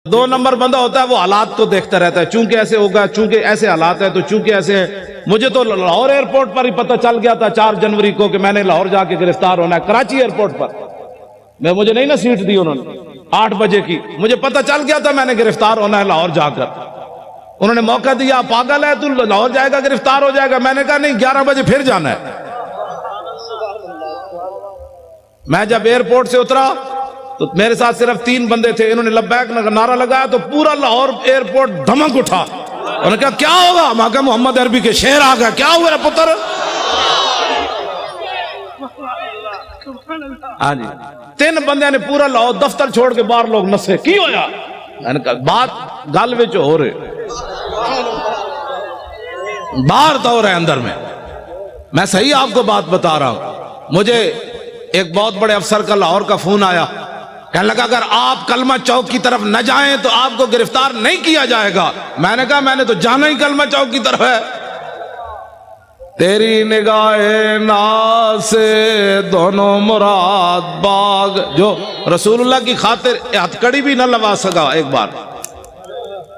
دو number بندہ ہوتا ہے وہ حالات کو دیکھتا رہتا ہے، چونکہ ایسے ہوگا، چونکہ ایسے حالات ہیں تو چونکہ ایسے ہیں۔ مجھے تو لاہور ایئرپورٹ پر ہی پتہ چل گیا تھا 4 جنوری کو کہ میں نے لاہور جا کے گرفتار ہونا ہے، کراچی ایئرپورٹ پر مجھے نہیں نا سیٹ دی انہوں نے 8 بجے کی، مجھے پتہ چل گیا تھا میں نے گرفتار ہونا ہے لاہور جا کر۔ انہوں نے موقع دیا، پاگل ہے تو لاہور جائے گا گرفتار ہو جائے گا، میں نے کہا نہیں 11 بجے پھر جانا ہے۔ میں جب ایئرپورٹ سے اترا تو میرے ساتھ صرف 3 بندے تھے، انہوں نے لبیک نعرہ لگایا تو پورا لاہور ایئرپورٹ دھمک اٹھا۔ انہوں نے کہا کیا ہوگا؟ میں کہا محمد عربی کے شعر آ گیا، کیا ہوا پتر؟ ہاں جی 3 بندے نے پورا لاہور دفتر چھوڑ کے باہر لوگ نسے، کی ہویا؟ میں نے کہا بات گل وچ ہو رہے، باہر تو ہو رہے اندر میں صحیح آپ کو بات بتا رہا ہوں۔ مجھے ایک بہت بڑے افسر کا لاہور کا فون آیا، کہنے لگا اگر آپ کلمہ چوک کی طرف نہ جائیں تو آپ کو گرفتار نہیں کیا جائے گا۔ میں نے کہا میں نے تو جانا ہی کلمہ چوک کی طرف ہے۔ تیری نگاہ ناز سے دونوں مراد باغ، جو رسول اللہ کی خاطر ہتھکڑی بھی نہ لگا سکا، ایک بار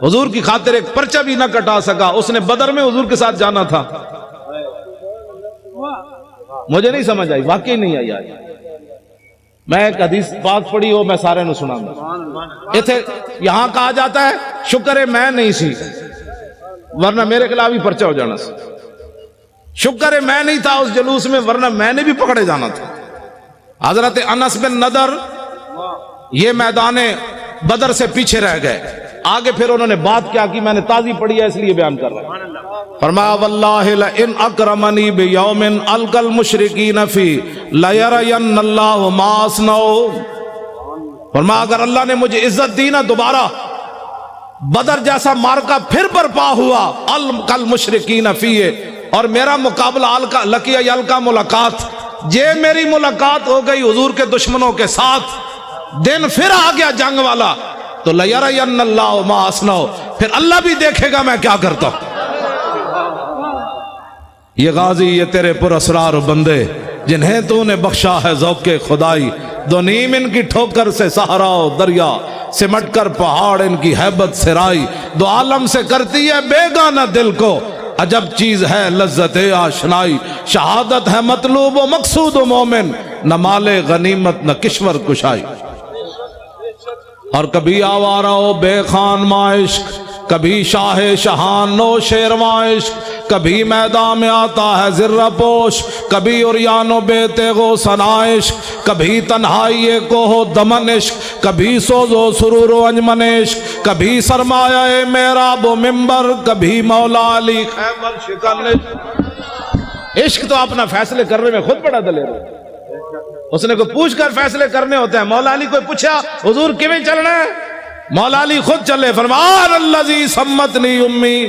حضور کی خاطر ایک پرچہ بھی نہ کٹا سکا، اس نے بدر میں حضور کے ساتھ جانا تھا۔ مجھے نہیں سمجھ آئی، واقعی نہیں آئی۔ آج میں ایک حدیث پاک پڑھی ہو میں سارے نو سنا گا۔ یہاں کہا جاتا ہے شکر ہے میں نہیں سی، ورنہ میرے خلاف ہی پرچہ ہو جانا سی۔ شکر ہے میں نہیں تھا اس جلوس میں، ورنہ میں نے بھی پکڑے جانا تھا۔ حضرت انس بن نضر یہ میدان بدر سے پیچھے رہ گئے، آگے پھر انہوں نے بات کیا کی، میں نے تازی پڑھی ہے اس لیے بیان کر رہا ہوں۔ فرمایا واللہ لئن اکرمنی بیوم القی المشرکین فی لیرین اللہ ما اصنع۔ فرمایا اگر اللہ نے مجھے عزت دی نا، دوبارہ بدر جیسا مارکا پھر برپا ہوا القی المشرکین فی، اور میرا مقابلہ لقی القا ملاقات، یہ میری ملاقات ہو گئی حضور کے دشمنوں کے ساتھ، دن پھر آ گیا جنگ والا، تو لیرین اللہ ما اصنع، پھر اللہ بھی دیکھے گا میں کیا کرتا ہوں۔ یہ غازی یہ تیرے پر اسرار بندے جنہیں تو نے بخشا ہے ذوق خدائی، دو نیم ان کی ٹھوکر سے صحرا و دریا، سمٹ کر پہاڑ ان کی ہیبت سرائی، دو عالم سے کرتی ہے بیگانہ دل کو، عجب چیز ہے لذت آشنائی، شہادت ہے مطلوب و مقصود و مومن، نہ مال غنیمت نہ کشور کشائی۔ اور کبھی آوارہ و بے خان معاشق، کبھی شاہ شہان نو شیرواں عشق، کبھی میدان میں آتا ہے ذرہ پوش، کبھی عریان و بے تیغ و ثنا عشق، کبھی تنہائی کوہ و دمن عشق، کبھی سوز و سرور و انجمن عشق، کبھی سرمایہ محراب و منبر، کبھی مولا علی خیبر شکن عشق۔ عشق تو اپنا فیصلے کرنے میں خود بڑا دلیر ہے، اس نے کوئی پوچھ کر فیصلے کرنے ہوتے ہیں۔ مولا علی کوئی پوچھا حضور کیویں چلنا ہے، مولا علی خود چلے، فرمان الذی سمتنی امی۔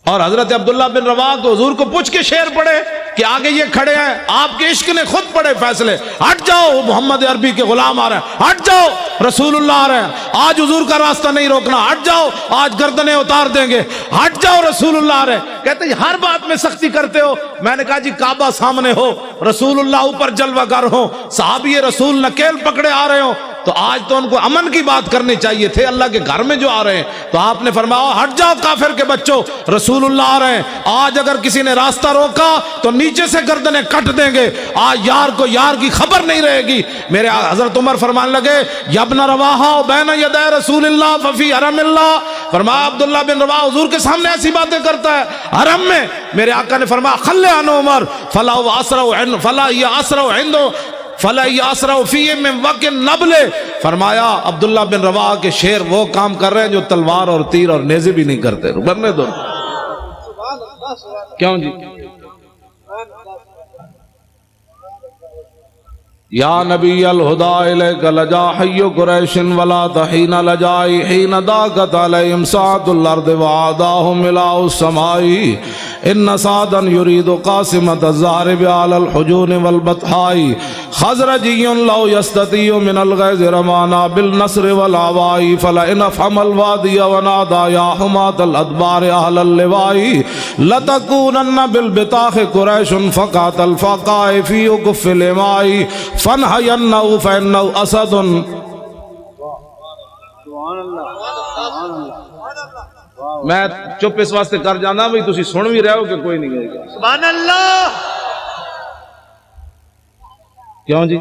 اور حضرت عبداللہ بن رواحہ کو حضور کو پوچھ کے شعر پڑھے کہ آگے یہ کھڑے ہیں، آپ کے عشق نے خود پڑھے فیصلے، ہٹ جاؤ محمد عربی کے غلام آ رہے ہیں، ہٹ جاؤ رسول اللہ آ رہے ہیں، آج حضور کا راستہ نہیں روکنا، ہٹ جاؤ آج گردنیں اتار دیں گے، ہٹ جاؤ رسول اللہ آ رہے ہیں۔ کہتے ہیں ہر بات میں سختی کرتے ہو۔ میں نے کہا جی کعبہ سامنے ہو، رسول اللہ اوپر جلوہ گر ہو، صحابی رسول نکیل پکڑے آ رہے ہو، تو آج تو ان کو امن کی بات کرنی چاہیے تھے، اللہ کے گھر میں جو آ رہے ہیں، تو آپ نے فرمایا ہٹ جاؤ کافر کے بچوں، رسول اللہ آ رہے ہیں، آج اگر کسی نے راستہ روکا تو نیچے سے گردنیں کٹ دیں گے، آج یار کو یار کی خبر نہیں رہے گی۔ میرے حضرت عمر فرمانے لگے یا ابن رواحہ بین یدی رسول اللہ ففی حرم اللہ، فرمایا عبداللہ بن رواحہ حضور کے سامنے ایسی باتیں کرتا ہے حرم میں۔ میرے آقا نے فرمایا خلے عن عمر فلا یاسرع فیہ من وقت نبل، فرمایا عبداللہ بن رواحہ کے شعر وہ کام کر رہے ہیں جو تلوار اور تیر اور نیزے بھی نہیں کرتے، برنے دو۔ کیوں جی؟ یا نبی الہدا الیک لجا حی قریش ولا تحین لجائی حین داکت علیہم ساعت الارض وعاداہم ملاء السمائی، ان سعدا یرید قاسمت الزارب علی الحجون والبطحائی، خزرجی لو یستطیع من الغیظ رمانا بالنصر والعوائی، فلئن افہم الوادی ونادا یا حمات الادبار اہل اللوائی، لتکونن بالبطاخ قریش فقات الفقاء فی اکف الامائی، فنحینہو فینہو اسد میں چپ اس واسطے کر جانا بھائی تسی سن بھی رہے ہو کہ کوئی نہیں ہے. سبحان اللہ. کیوں جی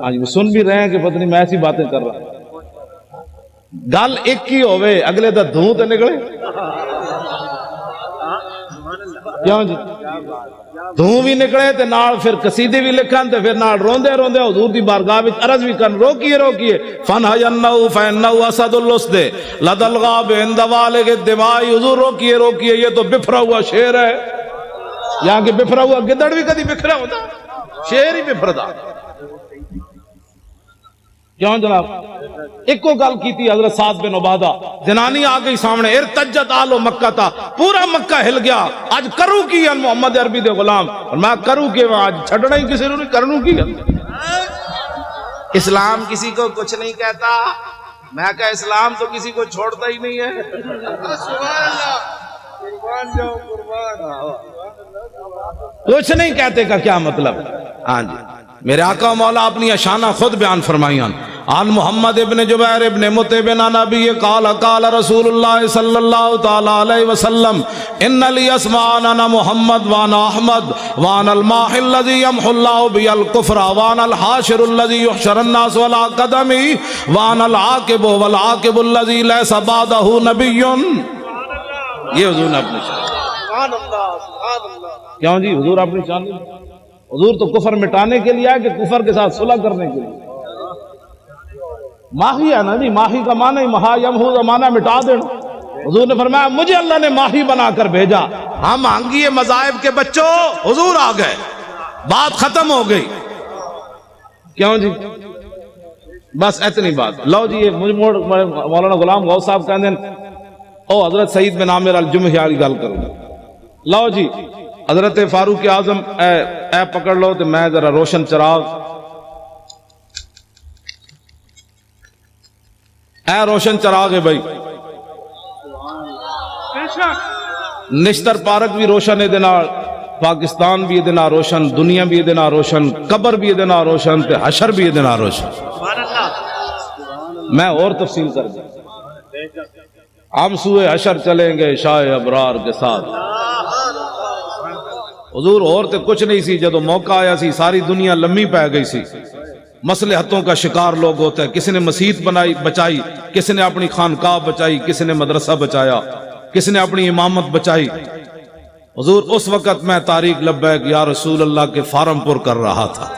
آج بھی سن بھی رہے ہیں کہ پتہ نہیں میں ایسی باتیں کر رہا ہوں. گل ایک ہی ہوئے اگلے دا دھوں تے نکلے. کیوں جی دھوں بھی نکلے تے نال پھر قصیدے بھی لکھن تے پھر نال روندے روندے حضور دی بارگاہ وچ عرض بھی کرن روکیے روکیے فنہینہو فینہو اسد الاسد لدى الغاب عند والغ الدماء. حضور روکیے روکیے یہ تو بفرا ہوا شیر ہے. یہاں کہ بفرا ہوا گدڑ بھی کدی بکھرا ہوتا شیر ہی بفردا. کیوں جناب ایک کو گل کی تھی حضرت سعد بن عبادہ جنانی آ گئی سامنے ارتجت آل مکہ تھا پورا مکہ ہل گیا. آج کروں کی محمد عربی دے غلام اور میں کروں کہ آج چھڑنا ہی کسی نے کروں کی. اسلام کسی کو کچھ نہیں کہتا. میں کہا اسلام تو کسی کو چھوڑتا ہی نہیں ہے. کچھ نہیں کہتے کا کیا مطلب. ہاں جی میرے آقا مولا اپنی اشانہ خود بیان فرمائیاں. عن محمد ابن جبیر ابن مطعب عن نبی قال قال رسول اللہ صلی اللہ تعالی علیہ وسلم ان لی اسماء انا محمد وانا احمد وانا الماحی الذی یمحو اللہ بی الکفر وانا الحاشر الذی یحشر الناس ولا قدمی وانا العاقب والعاقب الذی لیس بعدہ نبی. یہ حضور نے اپنی شان. کیوں جی حضور اپنی شان. حضور تو کفر مٹانے کے لیے ہے کہ کفر کے ساتھ صلح کرنے کے لیے. ماہی ہے نا جی ماہی کا معنی مہا یمحو کا معنی مٹا دینا. حضور نے فرمایا مجھے اللہ نے ماہی بنا کر بھیجا. ہم مانگیے مذاہب کے بچوں حضور آ گئے بات ختم ہو گئی. کیوں جی بس اتنی بات. لو جی مولانا غلام غوث صاحب کہتے ہیں او حضرت سعید بن عامر الجمحی والی گل کروں. لو جی حضرت فاروق اعظم اے پکڑ لو تو میں ذرا روشن چراغ اے روشن چراغ ہے بھائی. نشتر پارک بھی روشن ہے دنال پاکستان بھی دینا روشن دنیا بھی دینا روشن قبر بھی دینا روشن تے حشر بھی دینا روشن. میں اور تفصیل کر دوں. ہم سوئے حشر چلیں گے شاہ ابرار کے ساتھ. حضور اور تے کچھ نہیں سی. جدو موقع آیا سی ساری دنیا لمبی پہ گئی سی. مصلحتوں کا شکار لوگ ہوتا ہے. کسی نے مسجد بنائی بچائی کسی نے اپنی خانقاہ بچائی کسی نے مدرسہ بچایا کسی نے اپنی امامت بچائی. حضور اس وقت میں طارق لبیک یا رسول اللہ کے فارم پر کر رہا تھا.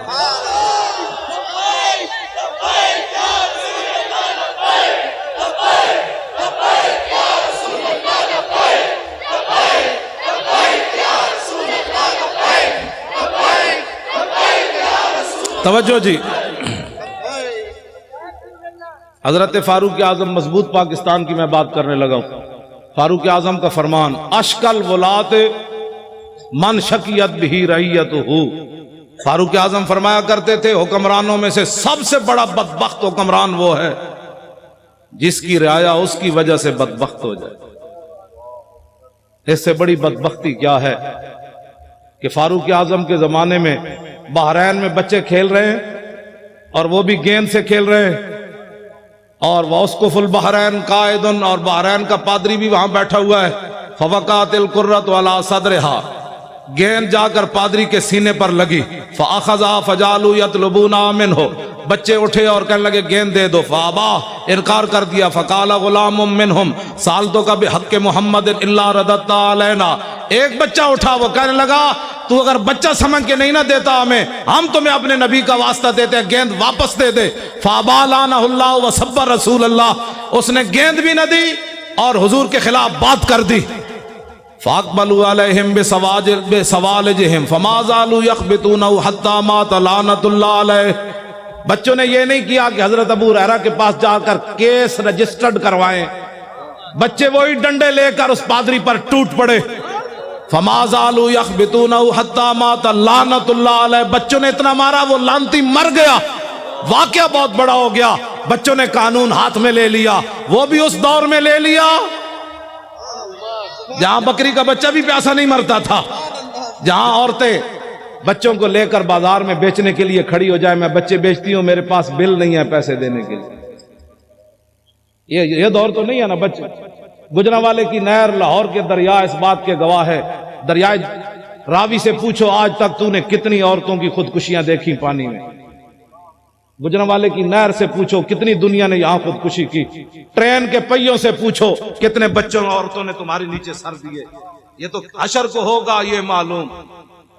توجہ جی حضرت فاروق اعظم مضبوط پاکستان کی میں بات کرنے لگا ہوں. فاروق اعظم کا فرمان اشکل ولات من شکیت بھی رعیت ہو. فاروق اعظم فرمایا کرتے تھے حکمرانوں میں سے سب سے بڑا بدبخت حکمران وہ ہے جس کی رعایا اس کی وجہ سے بدبخت ہو جائے. اس سے بڑی بدبختی کیا ہے کہ فاروق اعظم کے زمانے میں بحرین میں بچے کھیل رہے ہیں اور وہ بھی گیند سے کھیل رہے ہیں اور واسقف البحرین قائد اور بحرین کا پادری بھی وہاں بیٹھا ہوا ہے. فوقعت القرۃ علی صدرہا گیند جا کر پادری کے سینے پر لگی. فاخذا فجعلوا یطلبونها منہ بچے اٹھے اور کہنے لگے گیند دے دو. فابا انکار کر دیا. فقال غلام منہم سالتک بحق محمد الا رددت علینا. ایک بچہ اٹھا وہ کہنے لگا تو اگر بچہ سمجھ کے نہیں نہ دیتا ہمیں ہم تمہیں اپنے نبی کا واسطہ دیتے گیند واپس دے دے. فابا لعنہ اللہ وسب رسول اللہ. اس نے گیند بھی نہ دی اور حضور کے خلاف بات کر دی. فاقبلوا علیہم بسوالجہم فما زالوا یخبطونہ حتی مات لعنۃ اللہ علیہ. بچوں نے یہ نہیں کیا کہ حضرت ابو ہریرہ کے پاس جا کر کیس رجسٹرڈ کروائیں. بچے وہی ڈنڈے لے کر اس پادری پر ٹوٹ پڑے. فما زالوا یخبطونہ حتی مات لعنۃ اللہ علیہ. بچوں نے اتنا مارا وہ لعنتی مر گیا. واقعہ بہت بڑا ہو گیا. بچوں نے قانون ہاتھ میں لے لیا. وہ بھی اس دور میں لے لیا جہاں بکری کا بچہ بھی پیاسا نہیں مرتا تھا, جہاں عورتیں بچوں کو لے کر بازار میں بیچنے کے لیے کھڑی ہو جائے, میں بچے بیچتی ہوں میرے پاس بل نہیں ہے پیسے دینے کے لیے. یہ دور تو نہیں ہے نا بچے. گجرانوالے کی نہر لاہور کے دریا اس بات کے گواہ ہے. دریائے راوی سے پوچھو آج تک تو نے کتنی عورتوں کی خودکشیاں دیکھی پانی میں. گجرانوالے کی نہر سے پوچھو کتنی دنیا نے یہاں خودکشی کی. ٹرین کے پہیوں سے پوچھو کتنے بچوں اور عورتوں نے تمہاری نیچے سر دیے. یہ تو حشر کو ہوگا یہ معلوم.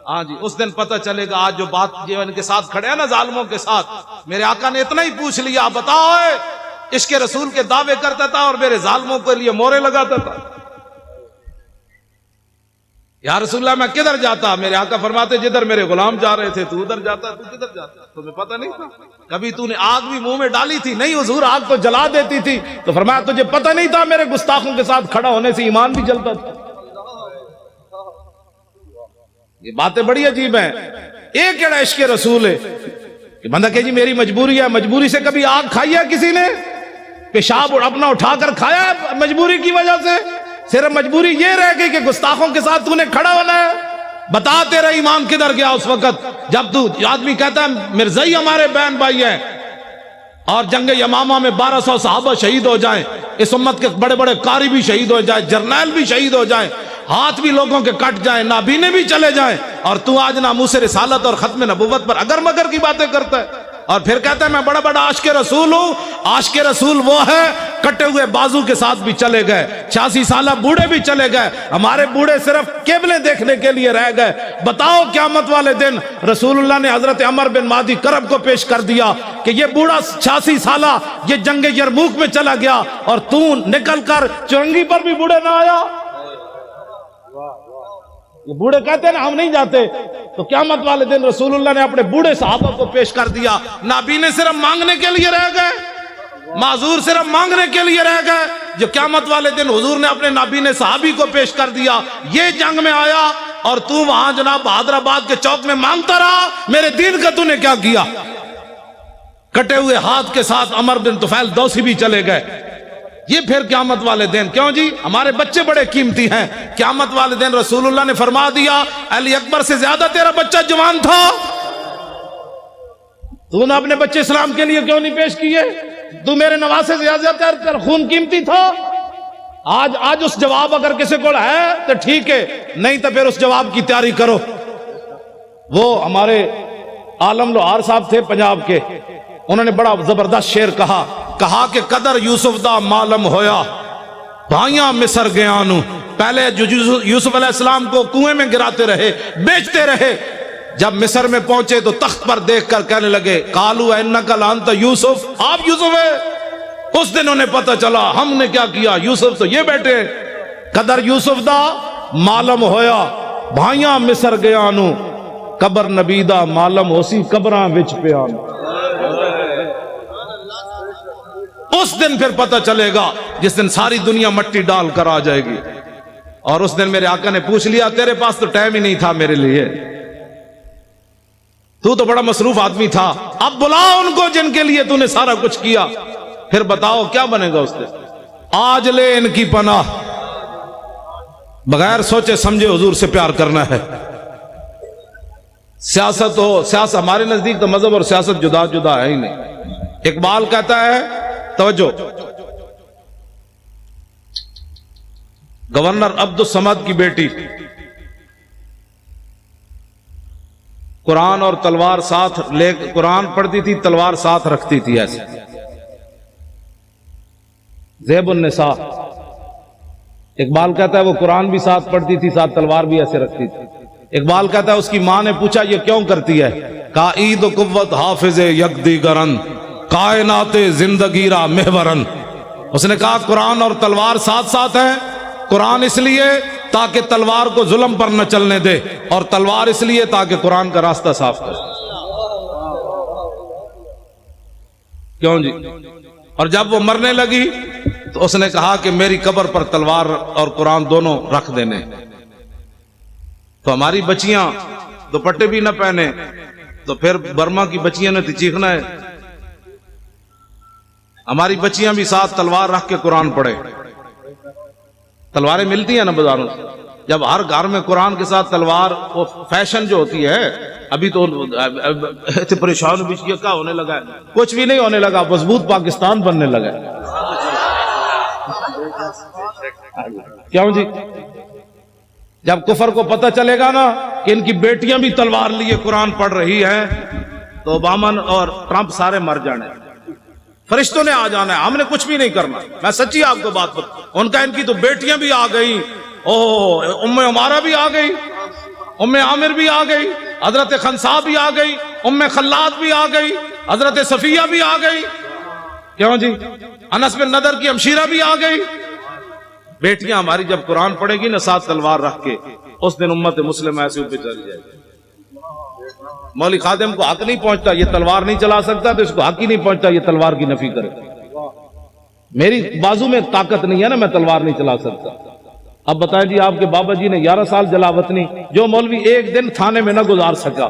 ہاں جی, اس دن پتہ چلے گا. آج جو بات جو ان کے ساتھ کھڑے ہیں نا ظالموں کے ساتھ, میرے آقا نے اتنا ہی پوچھ لیا, بتاؤ عشق رسول کے دعوے کرتا تھا اور میرے ظالموں کے لیے مورے لگاتا تھا. یا رسول اللہ میں کدھر جاتا؟ میرے آقا فرماتے جدھر میرے غلام جا رہے تھے تو ادھر جاتا. تو کدھر جاتا؟ تمہیں پتہ نہیں تھا؟ کبھی تو نے آگ بھی منہ میں ڈالی تھی؟ نہیں حضور, آگ تو جلا دیتی تھی. تو فرمایا تجھے پتہ نہیں تھا میرے گستاخوں کے ساتھ کھڑا ہونے سے ایمان بھی جلتا تھا. یہ باتیں بڑی عجیب ہیں. ایک کیڑا عشق رسول ہے کہ بندہ کہ جی میری مجبوری ہے. مجبوری سے کبھی آگ کھائی ہے کسی نے؟ پیشاب اپنا اٹھا کر کھایا ہے مجبوری کی وجہ سے؟ صرف مجبوری یہ رہ گئی کہ گستاخوں کے ساتھ تو نے کھڑا ہونا ہے. بتا تیرا ایمان کدھر گیا اس وقت جب تو آدمی کہتا ہے مرزائی ہمارے بہن بھائی ہیں اور جنگ یمامہ میں 1200 صحابہ شہید ہو جائیں, اس امت کے بڑے بڑے قاری بھی شہید ہو جائیں, جرنیل بھی شہید ہو جائیں, ہاتھ بھی لوگوں کے کٹ جائیں, نابینے بھی چلے جائیں, اور تو آج ناموس رسالت اور ختم نبوت پر اگر مگر کی باتیں کرتا ہے اور پھر کہتا ہے میں بڑا بڑا عاشق رسول ہوں. عاشق رسول وہ ہے کٹے ہوئے بازو کے ساتھ بھی چلے گئے, 86 سالہ بوڑھے بھی چلے گئے. ہمارے بوڑھے صرف قبلے دیکھنے کے لیے رہ گئے. بتاؤ قیامت والے دن رسول اللہ نے حضرت عمر بن مادی کرب کو پیش کر دیا کہ یہ بوڑھا 86 سالہ یہ جنگ یرموک میں چلا گیا اور تو نکل کر چرنگی پر بھی بوڑھے نہ آیا. یہ بوڑھے کہتے ہیں نا ہم نہیں جاتے. تو قیامت والے دن رسول اللہ نے اپنے بوڑھے صحابہ کو پیش کر دیا. نابینے صرف مانگنے کے لیے رہ گئے, معذور صرف مانگنے کے لیے رہ گئے. جو قیامت والے دن حضور نے اپنے نابینے صحابی کو پیش کر دیا, یہ جنگ میں آیا اور تو وہاں جناب حیدرآباد کے چوک میں مانگتا رہا میرے دین کا تو نے کیا کیا. کٹے ہوئے ہاتھ کے ساتھ عمر بن طفیل دوسی بھی چلے گئے. یہ پھر قیامت والے دن کیوں جی؟ ہمارے بچے بڑے قیمتی ہیں. قیامت والے دن رسول اللہ نے فرما دیا علی اکبر سے زیادہ تیرا بچہ جوان تھا, تو نے اپنے بچے اسلام کے لیے کیوں نہیں پیش کیے؟ تو میرے نواسے سے زیادہ تیرا خون قیمتی تھا. آج اس جواب اگر کسی کو ہے تو ٹھیک ہے, نہیں تو پھر اس جواب کی تیاری کرو. وہ ہمارے عالم لوہار صاحب تھے پنجاب کے, انہوں نے بڑا زبردست شعر کہا کہ قدر یوسف دا معلوم ہویا بھائیاں مصر گیا نو. پہلے یوسف علیہ السلام کو کنویں میں گراتے رہے, بیچتے رہے. جب مصر میں پہنچے تو تخت پر دیکھ کر کہنے لگے قالو انک لانت یوسف, آپ یوسف ہے. اس دن انہیں پتہ چلا ہم نے کیا کیا, یوسف تو یہ بیٹے. قدر یوسف دا معلوم ہویا بھائیاں مصر گیا نو, قبر نبی دا معلوم ہوسی قبراں وچ پیا نو. اس دن پھر پتہ چلے گا جس دن ساری دنیا مٹی ڈال کر آ جائے گی. اور اس دن میرے آقا نے پوچھ لیا تیرے پاس تو ٹائم ہی نہیں تھا میرے لیے, تو بڑا مصروف آدمی تھا, اب بلا ان کو جن کے لیے تو نے سارا کچھ کیا. پھر بتاؤ کیا بنے گا اس دن. آج لے ان کی پناہ, بغیر سوچے سمجھے حضور سے پیار کرنا ہے. سیاست ہمارے نزدیک تو مذہب اور سیاست جدا جدا ہے ہی نہیں. اقبال کہتا ہے توجہ, گورنر عبد الصمد کی بیٹی قرآن اور تلوار ساتھ لے قرآن پڑھتی تھی, تلوار ساتھ رکھتی تھی ایسے. زیب النساء, اقبال کہتا ہے وہ قرآن بھی ساتھ پڑھتی تھی, ساتھ تلوار بھی ایسے رکھتی تھی. اقبال کہتا ہے اس کی ماں نے پوچھا یہ کیوں کرتی ہے؟ کہا عید و قوت حافظ یک دیگرن کائنات زندگی را محورن. اس نے کہا قرآن اور تلوار ساتھ ساتھ ہیں. قرآن اس لیے تاکہ تلوار کو ظلم پر نہ چلنے دے, اور تلوار اس لیے تاکہ قرآن کا راستہ صاف کرے. کیوں جی؟ اور جب وہ مرنے لگی تو اس نے کہا کہ میری قبر پر تلوار اور قرآن دونوں رکھ دینے. تو ہماری بچیاں دوپٹے بھی نہ پہنے تو پھر برما کی بچیاں نے چیخنا ہے. ہماری بچیاں بھی ساتھ تلوار رکھ کے قرآن پڑھے. تلواریں ملتی ہیں نا بازاروں سے, جب ہر گھر میں قرآن کے ساتھ تلوار, وہ فیشن جو ہوتی ہے ابھی تو پریشان بھی کیا ہونے لگا ہے, کچھ بھی نہیں ہونے لگا, مضبوط پاکستان بننے لگا ہے. کیوں جی؟ جب کفر کو پتہ چلے گا نا کہ ان کی بیٹیاں بھی تلوار لیے قرآن پڑھ رہی ہیں تو اوباما اور ٹرمپ سارے مر جانے، فرشتوں نے آ جانا ہے، ہم نے کچھ بھی نہیں کرنا۔ میں سچی آپ کو بات بتا، ان کا ان کی تو بیٹیاں بھی آ گئی، ام عمارہ بھی آ گئی، ام عامر بھی آ گئی، حضرت خنسا بھی آ گئی، ام خلاد بھی آ گئی، حضرت صفیہ بھی آ گئی، کیوں جی؟ انس بن نضر کی ہمشیرہ بھی آ گئی۔ بیٹیاں ہماری جب قرآن پڑھے گی نا ساتھ تلوار رکھ کے، اس دن امت مسلمہ ایسے اوپر چل جائے گی۔ مولوی خادم کو حق نہیں پہنچتا یہ تلوار نہیں چلا سکتا تو اس کو حق ہی نہیں پہنچتا یہ تلوار کی نفی کرے۔ میری بازو میں طاقت نہیں ہے نا، میں تلوار نہیں چلا سکتا۔ اب بتائیں جی، آپ کے بابا جی نے 11 سال جلاوطنی، جو مولوی ایک دن تھانے میں نہ گزار سکا،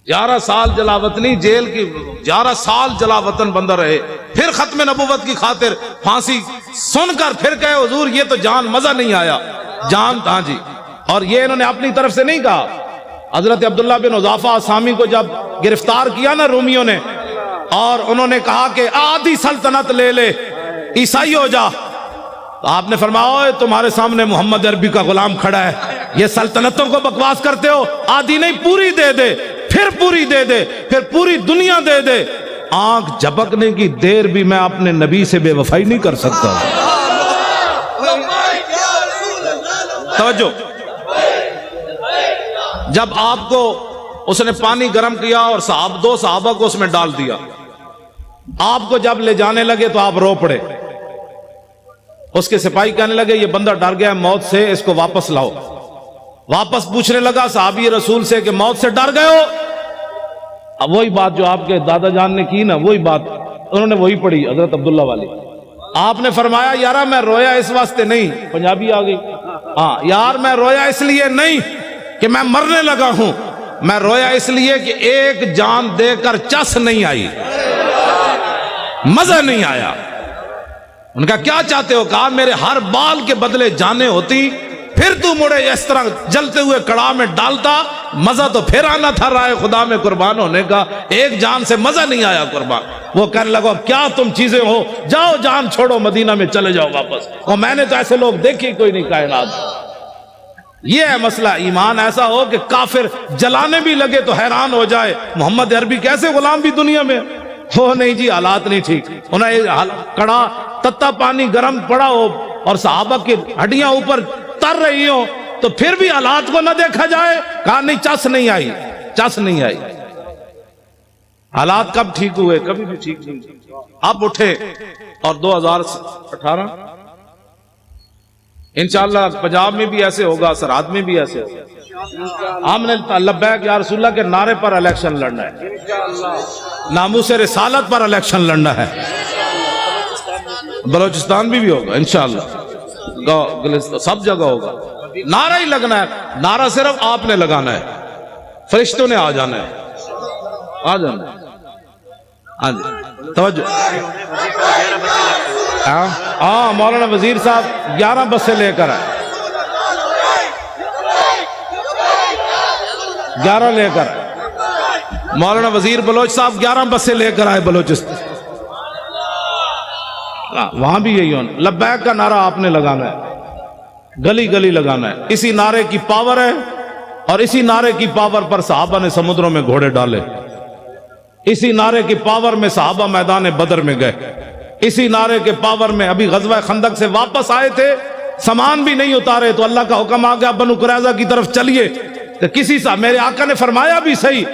11 سال جلاوطنی جیل کی، 11 سال جلاوطن بندہ رہے، پھر ختم نبوت کی خاطر پھانسی سن کر پھر کہے حضور یہ تو جان مزہ نہیں آیا، جان ہاں جی۔ اور یہ انہوں نے اپنی طرف سے نہیں کہا، حضرت عبداللہ بن حذافہ سامی کو جب گرفتار کیا نا رومیوں نے، اور انہوں نے کہا کہ آدھی سلطنت لے لے عیسائی ہو جا، تو آپ نے فرمایا تمہارے سامنے محمد عربی کا غلام کھڑا ہے، یہ سلطنتوں کو بکواس کرتے ہو، آدھی نہیں پوری دے دے، پھر پوری دے دے، پھر پوری دنیا دے دے، آنکھ جھپکنے کی دیر بھی میں اپنے نبی سے بے وفائی نہیں کر سکتا۔ توجہ، جب آپ کو اس نے پانی گرم کیا اور دو صحابہ کو اس میں ڈال دیا، آپ کو جب لے جانے لگے تو آپ رو پڑے، اس کے سپاہی کہنے لگے یہ بندہ ڈر گیا موت سے، اس کو واپس لاؤ۔ واپس پوچھنے لگا صحابی رسول سے کہ موت سے ڈر گئے ہو؟ اب وہی بات جو آپ کے دادا جان نے کی نا، وہی بات انہوں نے وہی پڑھی حضرت عبداللہ والی۔ آپ نے فرمایا یارا میں رویا اس واسطے نہیں، پنجابی آ گئی، ہاں یار میں رویا اس لیے نہیں کہ میں مرنے لگا ہوں، میں رویا اس لیے کہ ایک جان دے کر چس نہیں آئی، مزہ نہیں آیا۔ ان کا کیا چاہتے ہو؟ کہا میرے ہر بال کے بدلے جانیں ہوتی، پھر تو مڑے اس طرح جلتے ہوئے کڑاہ میں ڈالتا، مزہ تو پھر آنا تھا رائے خدا میں قربان ہونے کا، ایک جان سے مزہ نہیں آیا قربان۔ وہ کہنے لگا کیا تم چیزیں ہو، جاؤ جان چھوڑو مدینہ میں چلے جاؤ واپس۔ اور میں نے تو ایسے لوگ دیکھے کوئی نہیں کائنات۔ یہ ہے مسئلہ، ایمان ایسا ہو کہ کافر جلانے بھی لگے تو حیران ہو جائے محمد عربی کیسے غلام بھی دنیا میں ہو۔ نہیں جی حالات نہیں ٹھیک، انہیں کڑا تتا پانی گرم پڑا ہو اور صحابہ کی ہڈیاں اوپر تر رہی ہوں تو پھر بھی حالات کو نہ دیکھا جائے۔ کہا نہیں چس نہیں آئی، چس نہیں آئی۔ حالات کب ٹھیک ہوئے؟ کبھی بھی ٹھیک نہیں۔ اب اٹھے اور 2018 انشاءاللہ پنجاب میں بھی ایسے ہوگا، سرحد میں بھی ایسے ہوگا۔ ہم نے لبیک یا رسول اللہ کے نعرے پر الیکشن لڑنا ہے، ناموس رسالت پر الیکشن لڑنا ہے۔ بلوچستان بھی ہوگا انشاءاللہ، سب جگہ ہوگا۔ نعرہ ہی لگنا ہے، نعرہ صرف آپ نے لگانا ہے، فرشتوں نے آ جانا ہے، آ جانا ہے۔ ہاں جی توجہ، ہاں مولانا وزیر صاحب 11 بسیں لے کر آئے، 11 لے کر آئے مولانا وزیر بلوچ صاحب 11 بسیں لے کر آئے بلوچستان۔ وہاں بھی یہی ہونا، لبیک کا نعرہ آپ نے لگانا ہے، گلی گلی لگانا ہے۔ اسی نعرے کی پاور ہے، اور اسی نعرے کی پاور پر صحابہ نے سمندروں میں گھوڑے ڈالے، اسی نعرے کی پاور میں صحابہ میدان بدر میں گئے، اسی نعرے کے پاور میں ابھی غزوہ خندق سے واپس آئے تھے، سامان بھی نہیں اتارے تو اللہ کا حکم آ گیا بنو قریظہ کی طرف چلیے، تو کسی سے میرے آقا نے فرمایا بھی صحیح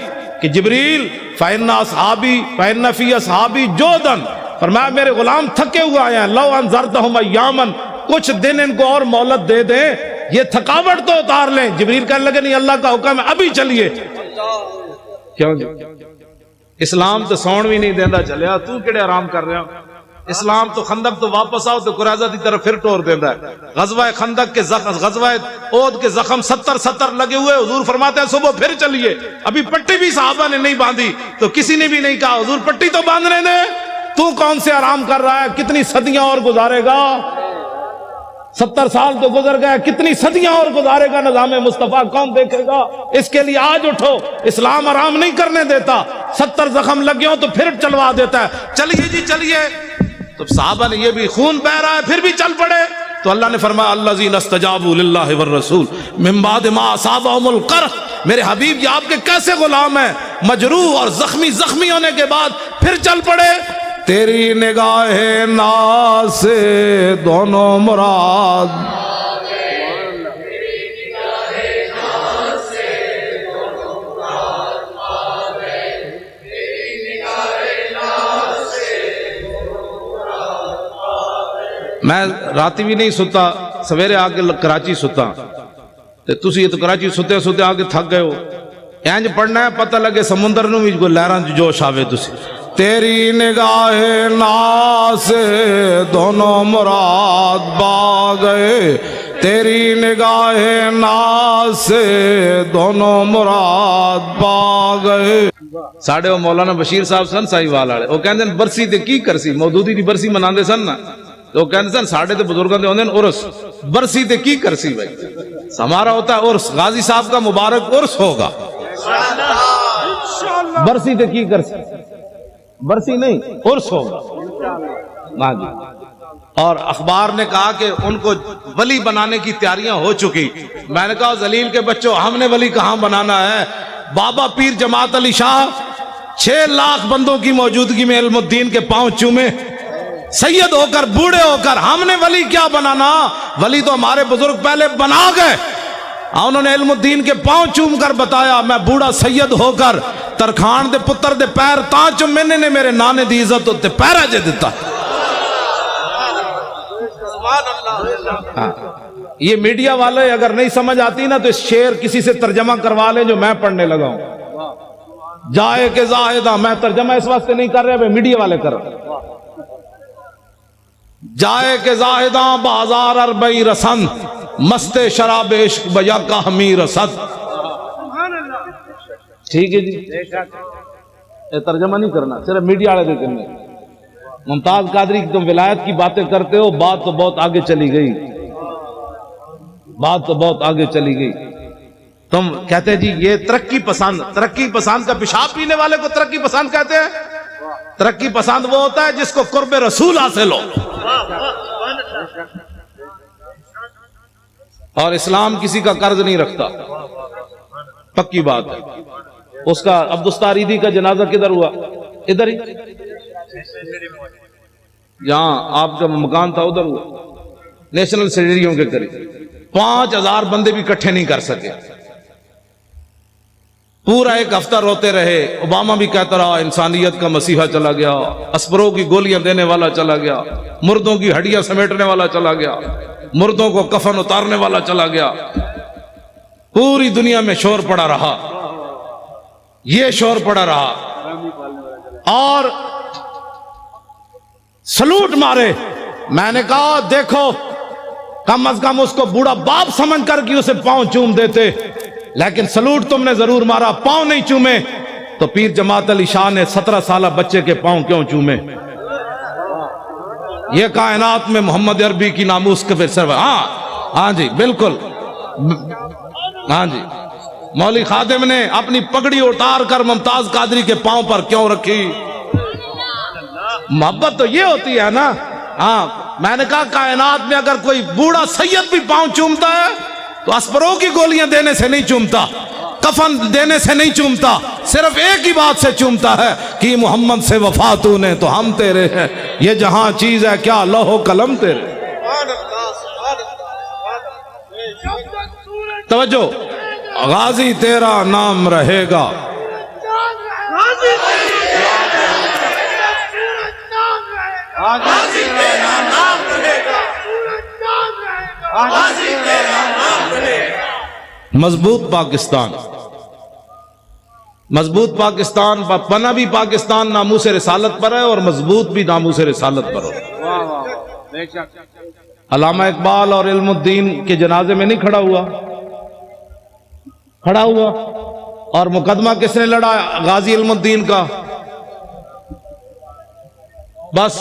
کہ جبریل فَإِنَّ أَصْحَابِي فَإِنَّ فِي أَصْحَابِي جُودًا، فرمایا میرے غلام تھکے ہوئے آئے ہیں، لَوْ أَنذَرْتَهُمْ أَيَّامًا، کچھ دن ان کو اور مہلت دے دیں، یہ تھکاوٹ تو اتار لیں۔ جبریل کہنے لگے نہیں اللہ کا حکم ہے ابھی چلیے۔ کیوں جی اسلام تو سون بھی نہیں دیندہ چلیا، تو کیڑے آرام کر رہے ہو؟ اسلام تو خندق تو واپس آؤ تو قریظہ دی طرف پھر ٹور دیندہ ہے۔ غزوہ خندق کے غزوہ احد کے زخم 70 لگے ہوئے، حضور فرماتے ہیں صبح پھر چلیے۔ ابھی پٹی بھی صحابہ نے نہیں باندھی تو کسی نے بھی نہیں کہا حضور پٹی تو باندھنے دے، تو کون سے آرام کر رہا ہے، کتنی صدیاں اور گزارے گا؟ 70 سال تو گزر گئے، کتنی صدیاں اور گزارے گا نظام مصطفیٰ، کون دیکھے گا؟ اس کے لیے آج اٹھو، اسلام آرام نہیں کرنے دیتا، 70 زخم لگے ہوں تو پھر چلوا دیتا ہے، چلیے جی چلیے۔ تو صحابہ نے یہ بھی خون بہ رہا ہے پھر بھی چل پڑے، تو اللہ نے فرمایا الذین استجابوا للہ والرسول من بعد ما اصابهم القرح، میرے حبیب یہ آپ کے کیسے غلام ہیں، مجروح اور زخمی ہونے کے بعد پھر چل پڑے۔ تیری نگاہ ناز سے دونوں مراد، میں راتی بھی نہیں ستا، سویرے آ کے کراچی ستا، تسی تو کراچی ستے ستے آ کے تھک گئے ہو، اینج پڑھنا ہے پتہ لگے سمندر نو بھی کوئی لہراں جوش آوے تسی۔ تیری نگاہ ناز سے دونوں مراد پا گئے، تیری نگاہ ناز سے دونوں مراد پا گئے۔ ساڑھے وہ مولانا بشیر صاحب سن سائی وال والے، وہ کہندے برسی تے کی کرسی، مودودی دی برسی مناندے سن نا، تو کہندے سن ساڑھے تے بزرگاں دے ہوندے عرس، برسی تے کی کرسی بھائی، ہمارا ہوتا ہے عرس، غازی صاحب کا مبارک عرس ہوگا، برسی تے کی کرسی، برسی نہیں عرس ہوگا۔ ہاں جی، اور اخبار نے کہا کہ ان کو ولی بنانے کی تیاریاں ہو چکی، میں نے کہا ذلیل کے بچوں ہم نے ولی کہاں بنانا ہے، بابا پیر جماعت علی شاہ 6 لاکھ بندوں کی موجودگی میں علم الدین کے پاؤں چومے، سید ہو کر بوڑھے ہو کر، ہم نے ولی کیا بنانا، ولی تو ہمارے بزرگ پہلے بنا گئے، انہوں نے علم الدین کے پاؤں چوم کر بتایا میں بوڑھا سید ہو کر ترخان دے پتر دے پیر تاں چومنے نے میرے نانے دی عزت ہوتے پیرا جے دیتا۔ یہ میڈیا والے اگر نہیں سمجھ آتی نا تو اس شعر کسی سے ترجمہ کروا لیں جو میں پڑھنے لگا ہوں، جائے کہ زاہدہ، میں ترجمہ اس واسطے نہیں کر رہے، میڈیا والے کر رہے، جائے کہ زاہداں بازار اربئی رسن، مست شراب عشق بجا کا ہمی رسد۔ ٹھیک ہے جی، یہ ترجمہ نہیں کرنا، صرف میڈیا والے دے کرنے۔ ممتاز قادری کی تم ولایت کی باتیں کرتے ہو، بات تو بہت آگے چلی گئی، بات تو بہت آگے چلی گئی۔ تم کہتے جی یہ ترقی پسند کا پیشاب پینے والے کو ترقی پسند کہتے ہیں؟ ترقی پسند وہ ہوتا ہے جس کو قرب رسول حاصل ہو، اور اسلام کسی کا قرض نہیں رکھتا، پکی بات ہے۔ اس کا عبدالستاریدی کا جنازہ کدھر ہوا؟ ادھر ہی، جہاں آپ کا مکان تھا ادھر ہوا، نیشنل اسٹیڈیم کے قریب۔ 5000 بندے بھی اکٹھے نہیں کر سکے، پورا ایک ہفتہ روتے رہے۔ اوباما بھی کہتا رہا انسانیت کا مسیحا چلا گیا، اسپروں کی گولیاں دینے والا چلا گیا، مردوں کی ہڈیاں سمیٹنے والا چلا گیا، مردوں کو کفن اتارنے والا چلا گیا۔ پوری دنیا میں شور پڑا رہا، یہ شور پڑا رہا، اور سلوٹ مارے۔ میں نے کہا دیکھو کم از کم اس کو بوڑھا باپ سمجھ کر کہ اسے پاؤں چوم دیتے، لیکن سلوٹ تم نے ضرور مارا، پاؤں نہیں چومے۔ تو پیر جماعت علی شاہ نے 17 سالہ بچے کے پاؤں کیوں چومے؟ یہ کائنات میں محمد عربی کی ناموس کے پھر ہاں جی بالکل، ہاں جی، مولوی خادم نے اپنی پگڑی اتار کر ممتاز قادری کے پاؤں پر کیوں رکھی؟ محبت تو یہ ہوتی ہے نا۔ ہاں میں نے کہا کائنات میں اگر کوئی بوڑھا سید بھی پاؤں چومتا ہے تو اسپروں کی گولیاں دینے سے نہیں چومتا، کفن دینے سے نہیں چومتا، صرف ایک ہی بات سے چومتا ہے کہ محمد سے وفا تو نے تو ہم تیرے ہیں، یہ جہاں چیز ہے کیا لوح و قلم تیرے۔ توجہ، غازی تیرا نام رہے گا، مضبوط پاکستان، مضبوط پاکستان، پناہ بھی پاکستان ناموس رسالت پر ہے اور مضبوط بھی ناموس رسالت پر ہو۔ علامہ اقبال اور علم الدین کے جنازے میں نہیں کھڑا ہوا، کھڑا ہوا، اور مقدمہ کس نے لڑا؟ غازی علم الدین کا۔ بس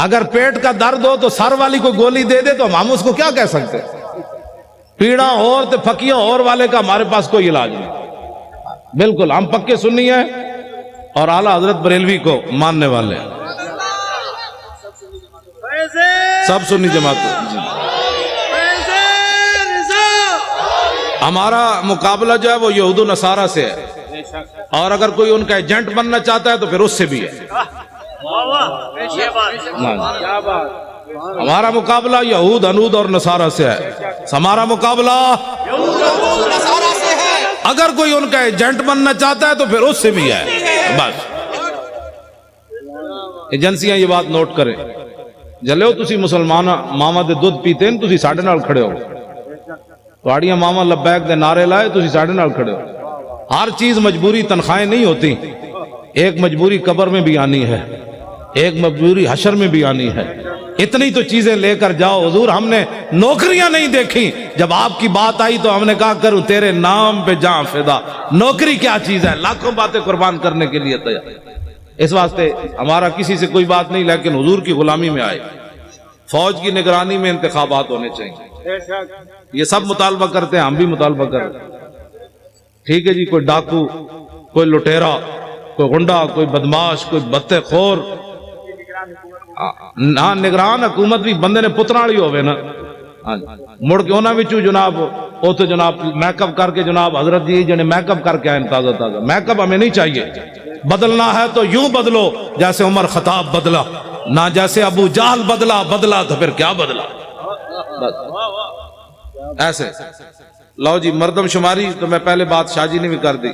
اگر پیٹ کا درد ہو تو سر والی کو گولی دے دے تو ہم اس کو کیا کہہ سکتے؟ پیڑا اور تو پھکیاں اور والے کا ہمارے پاس کوئی علاج نہیں. بالکل ہم پکے سنی ہیں اور اعلیٰ حضرت بریلوی کو ماننے والے ہیں. سب سنی جماعت جی. ہمارا مقابلہ جو ہے وہ یہود و نصارہ سے ہے، اور اگر کوئی ان کا ایجنٹ بننا چاہتا ہے تو پھر اس سے بھی ہے. ہمارا مقابلہ یہود انود اور نصارہ سے ہے. ہمارا مقابلہ اگر کوئی ان کا ایجنٹ بننا چاہتا ہے تو پھر اس سے بھی ہے. بس ایجنسیاں یہ بات نوٹ کریں. جلو تسی مسلمان ماما دے دودھ پیتے ہیں، تسی ساڑھے نال کھڑے ہو. تواڑیاں ماما لبیک دے نعرے لائے، تسی ساڑھے نال کھڑے ہو. ہر چیز مجبوری تنخواہیں نہیں ہوتی. ایک مجبوری قبر میں بھی آنی ہے، ایک مجبوری حشر میں بھی آنی ہے. اتنی تو چیزیں لے کر جاؤ. حضور ہم نے نوکریاں نہیں دیکھی، جب آپ کی بات آئی تو ہم نے کہا کروں تیرے نام پہ جاں فدا. نوکری کیا چیز ہے؟ لاکھوں باتیں قربان کرنے کے لیے تیار. اس واسطے ہمارا کسی سے کوئی بات نہیں، لیکن حضور کی غلامی میں آئے. فوج کی نگرانی میں انتخابات ہونے چاہیے. یہ سب مطالبہ کرتے ہیں، ہم بھی مطالبہ کرتے ہیں. ٹھیک ہے جی. کوئی ڈاکو، کوئی لٹیرا، کوئی غنڈا، کوئی بدماش، کوئی بتے خور. ہاں نگران حکومت بھی بندے نے پترا والی ہوئے نا. مڑ کے انہاں وچوں جناب او تو جناب میک اپ کر کے جناب حضرت جی جنے میک اپ کر کے آئے تازہ تازہ. میک اپ ہمیں نہیں چاہیے. بدلنا ہے تو یوں بدلو جیسے عمر خطاب بدلا، نہ جیسے ابو جہل بدلا. بدلا تو پھر کیا بدلا. ایسے لو جی. مردم شماری تو میں پہلے بات شاہ جی نے بھی کر دی.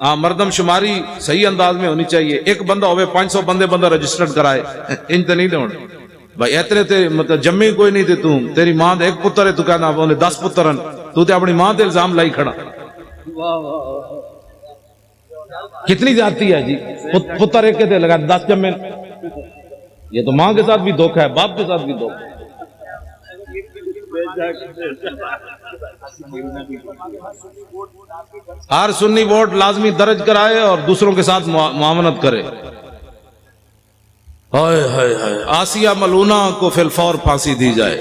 ہاں مردم شماری صحیح انداز میں ہونی چاہیے. ایک بندہ ہوئے 500 بندہ رجسٹرڈ کرائے. ان تے نہیں ہونے بھائی. اتنے تے مطلب جمے کوئی نہیں تے تیری ماں دے ایک پتر ہے تو کہنا انہیں 10 پتر ہیں. تو تے اپنی ماں تے الزام لائی کھڑا. کتنی زیادتی ہے جی. پتر ایک کے لگا 10 جمے. یہ تو ماں کے ساتھ بھی دھوکہ ہے، باپ کے ساتھ بھی دھوکہ ہے. ہر سنی ووٹ لازمی درج کرائے اور دوسروں کے ساتھ معاونت کرے. آسیہ ملونہ کو فی الفور پھانسی دی جائے.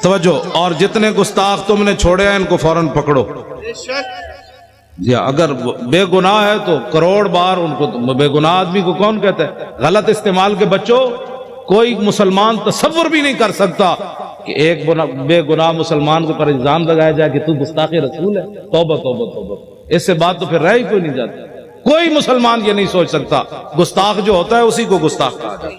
توجہ. اور جتنے گستاخ تم نے چھوڑے ہیں ان کو فوراً پکڑو. جی اگر بے گناہ ہے تو کروڑ بار ان کو. بے گناہ آدمی کو کون کہتا ہے؟ غلط استعمال کے بچوں. کوئی مسلمان تصور بھی نہیں کر سکتا کہ ایک بے گناہ مسلمان کو پر الزام لگایا جائے کہ تو گستاخ رسول ہے. توبہ توبہ توبہ. اس سے بات تو پھر رہ ہی کوئی نہیں جاتی. کوئی مسلمان یہ نہیں سوچ سکتا. گستاخ جو ہوتا ہے اسی کو گستاخ کہا جاتا ہے.